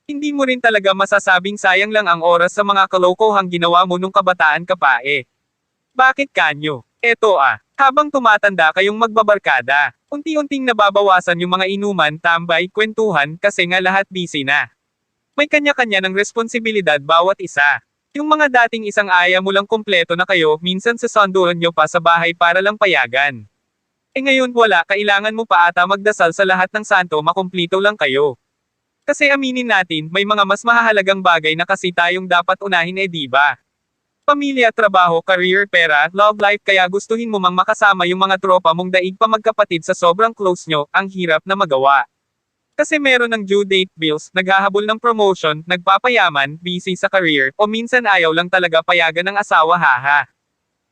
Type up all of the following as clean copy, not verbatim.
Hindi mo rin talaga masasabing sayang lang ang oras sa mga kalokohang ginawa mo nung kabataan ka pa eh. Bakit kanyo? Eto habang tumatanda kayong magbabarkada, unti-unting nababawasan yung mga inuman, tambay, kwentuhan kasi nga lahat busy na. May kanya-kanya ng responsibilidad bawat isa. Yung mga dating isang aya mo lang kompleto na kayo, minsan sasanduan nyo pa sa bahay para lang payagan. Eh ngayon wala, kailangan mo pa ata magdasal sa lahat ng santo makumplito lang kayo. Kasi aminin natin, may mga mas mahahalagang bagay na kasi tayong dapat unahin eh di ba? Pamilya, trabaho, career, pera, love life kaya gustuhin mo mang makasama yung mga tropa mong daig pa magkapatid sa sobrang close nyo, ang hirap na magawa. Kasi meron ng due date bills, naghahabol ng promotion, nagpapayaman, busy sa career, o minsan ayaw lang talaga payagan ng asawa haha.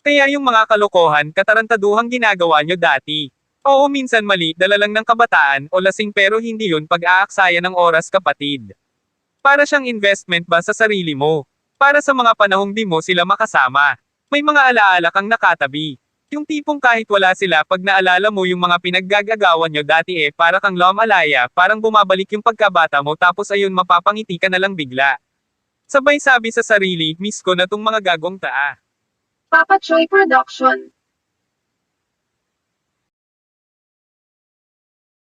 Kaya yung mga kalokohan, katarantaduhang ginagawa nyo dati. Oo minsan mali, dala lang ng kabataan, o lasing pero hindi yun pag-aaksaya ng oras kapatid. Para siyang investment ba sa sarili mo? Para sa mga panahong di mo sila makasama. May mga alaala kang nakatabi. Yung tipong kahit wala sila pag naalala mo yung mga pinaggagagawan nyo dati para kang lumalaya, parang bumabalik yung pagkabata mo tapos ayun mapapangiti ka na lang bigla. Sabay sabi sa sarili, miss ko na tong mga gagong taa. Papa Choy Production.